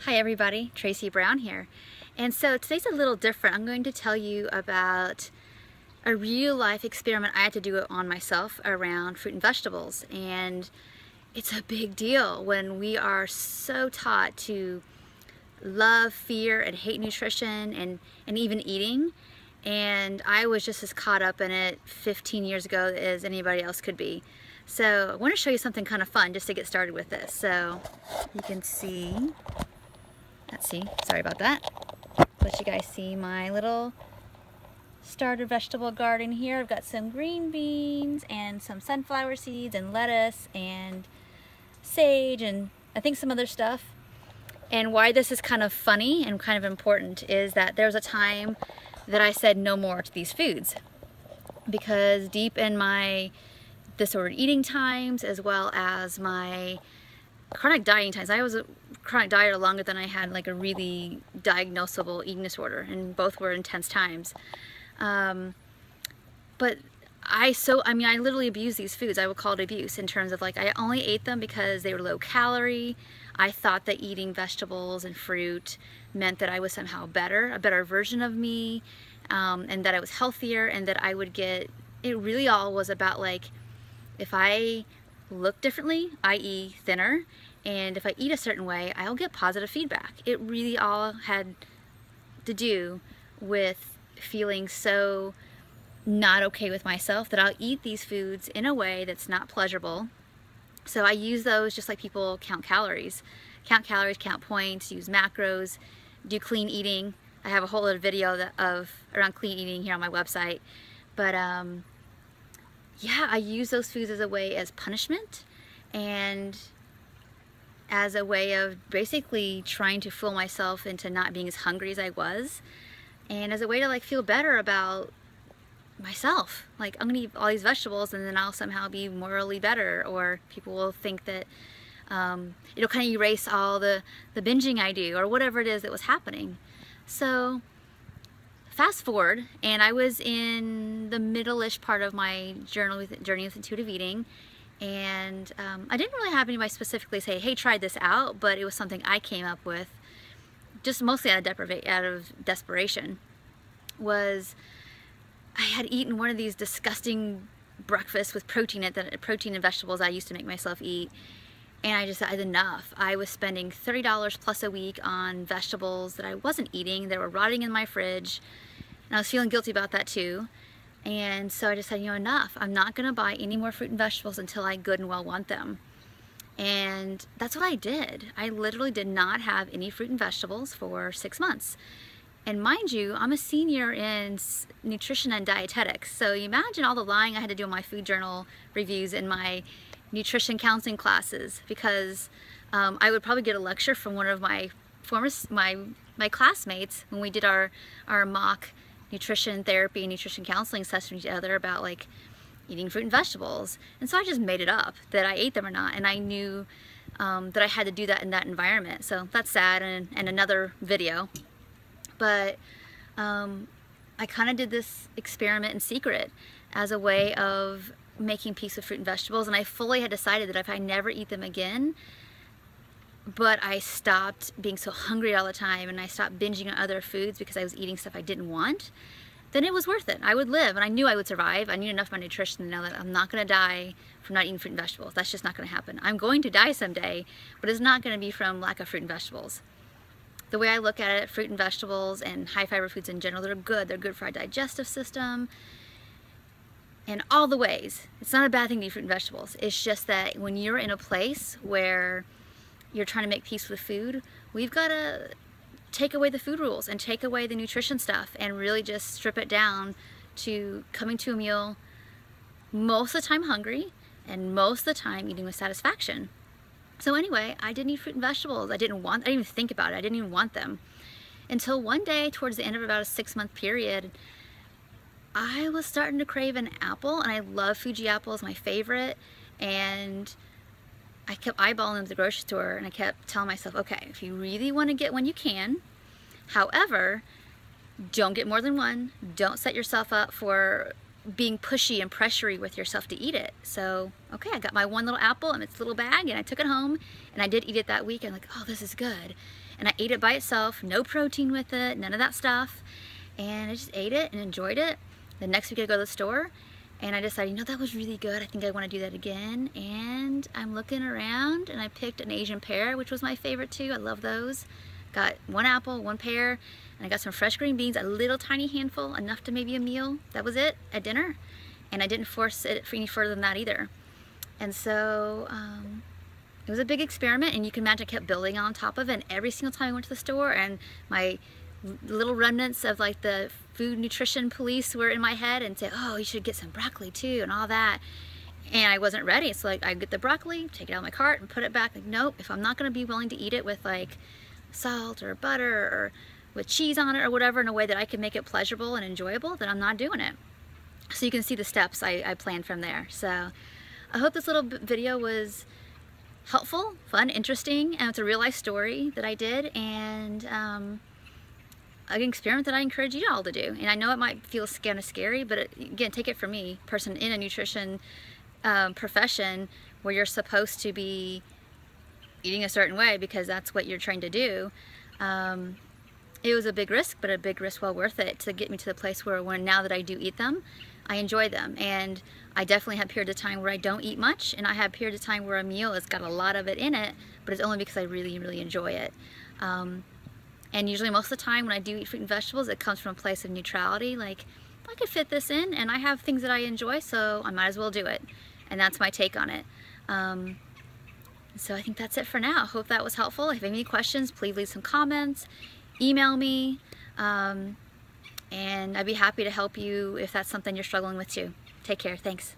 Hi everybody, Tracy Brown here. And so today's a little different. I'm going to tell you about a real life experiment I had to do on myself around fruit and vegetables. And it's a big deal when we are so taught to love, fear, and hate nutrition and even eating. And I was just as caught up in it 15 years ago as anybody else could be. So I want to show you something kind of fun just to get started with this. So you can see, let's see, sorry about that. Let you guys see my little starter vegetable garden here. I've got some green beans and some sunflower seeds and lettuce and sage and I think some other stuff. And why this is kind of funny and kind of important is that there was a time that I said no more to these foods, because deep in my disordered eating times as well as my chronic dieting times, I was a chronic dieter longer than I had like a really diagnosable eating disorder, and both were intense times. But I literally abused these foods. I would call it abuse in terms of like I only ate them because they were low calorie. I thought that eating vegetables and fruit meant that I was somehow better, a better version of me, and that I was healthier, and that I would get, it really all was about like, if I look differently, i.e. thinner, and if I eat a certain way, I'll get positive feedback. It really all had to do with feeling so not okay with myself that I'll eat these foods in a way that's not pleasurable. So I use those just like people count calories, count points, use macros, do clean eating. I have a whole other video around clean eating here on my website. But yeah, I use those foods as a way as punishment and as a way of basically trying to fool myself into not being as hungry as I was, and as a way to like feel better about myself. Like, I'm gonna eat all these vegetables and then I'll somehow be morally better, or people will think that it'll kind of erase all the binging I do or whatever it is that was happening. So fast forward, and I was in the middle-ish part of my journey with intuitive eating, and I didn't really have anybody specifically say, hey, try this out, but it was something I came up with just mostly out of desperation. Was I had eaten one of these disgusting breakfasts with protein and vegetables I used to make myself eat, and I just said enough. I was spending $30 plus a week on vegetables that I wasn't eating, that were rotting in my fridge, and I was feeling guilty about that too. And so I just said, enough. I'm not gonna buy any more fruit and vegetables until I good and well want them. And that's what I did. I literally did not have any fruit and vegetables for 6 months. And mind you, I'm a senior in nutrition and dietetics. So you imagine all the lying I had to do in my food journal reviews in my nutrition counseling classes, because I would probably get a lecture from one of my my classmates when we did our mock nutrition therapy and nutrition counseling session together about like eating fruit and vegetables. And so I just made it up that I ate them or not, and I knew that I had to do that in that environment. So that's sad, and another video. But I kind of did this experiment in secret as a way of making peace with fruit and vegetables, and I fully had decided that if I never eat them again, but I stopped being so hungry all the time and I stopped binging on other foods because I was eating stuff I didn't want, then it was worth it. I would live, and I knew I would survive. I knew enough of my nutrition to know that I'm not going to die from not eating fruit and vegetables. That's just not going to happen. I'm going to die someday, but it's not going to be from lack of fruit and vegetables. The way I look at it, fruit and vegetables and high fiber foods in general, they're good. They're good for our digestive system in all the ways. It's not a bad thing to eat fruit and vegetables. It's just that when you're in a place where you're trying to make peace with food, we've got to take away the food rules and take away the nutrition stuff and really just strip it down to coming to a meal most of the time hungry and most of the time eating with satisfaction. So anyway, I didn't eat fruit and vegetables. I didn't even think about it. I didn't even want them. Until one day, towards the end of about a 6-month period, I was starting to crave an apple, and I love Fuji apples, my favorite, and I kept eyeballing them at the grocery store, and I kept telling myself, okay, if you really want to get one, you can. However, don't get more than one. Don't set yourself up for being pushy and pressury with yourself to eat it. So, okay, I got my one little apple in its little bag, and I took it home, and I did eat it that week. I'm like, oh, this is good. and I ate it by itself, no protein with it, none of that stuff, and I just ate it and enjoyed it. The next week I go to the store and I decided, you know, that was really good. I think I want to do that again. And I'm looking around and I picked an Asian pear, which was my favorite too. I love those. Got one apple, one pear, and I got some fresh green beans, a little tiny handful, enough to maybe a meal. That was it at dinner. And I didn't force it for any further than that either. And so it was a big experiment, and you can imagine I kept building on top of it. And every single time I went to the store, and my little remnants of like the food nutrition police were in my head and said, oh, you should get some broccoli too and all that. And I wasn't ready. So like I get the broccoli, take it out of my cart and put it back. Like, nope, if I'm not going to be willing to eat it with like salt or butter or with cheese on it or whatever in a way that I can make it pleasurable and enjoyable, then I'm not doing it. So you can see the steps I planned from there. So I hope this little video was helpful, fun, interesting, and it's a real life story that I did, and an experiment that I encourage you all to do. And I know it might feel kind of scary, but again, take it from me, person in a nutrition profession where you're supposed to be eating a certain way because that's what you're trained to do. It was a big risk, but a big risk well worth it to get me to the place where now that I do eat them, I enjoy them. And I definitely have periods of time where I don't eat much, and I have periods of time where a meal has got a lot of it in it, but it's only because I really, really enjoy it. And usually most of the time when I do eat fruit and vegetables, it comes from a place of neutrality, like I could fit this in and I have things that I enjoy, so I might as well do it. And that's my take on it. So I think that's it for now. I hope that was helpful. If you have any questions, please leave some comments, email me, and I'd be happy to help you if that's something you're struggling with too. Take care. Thanks.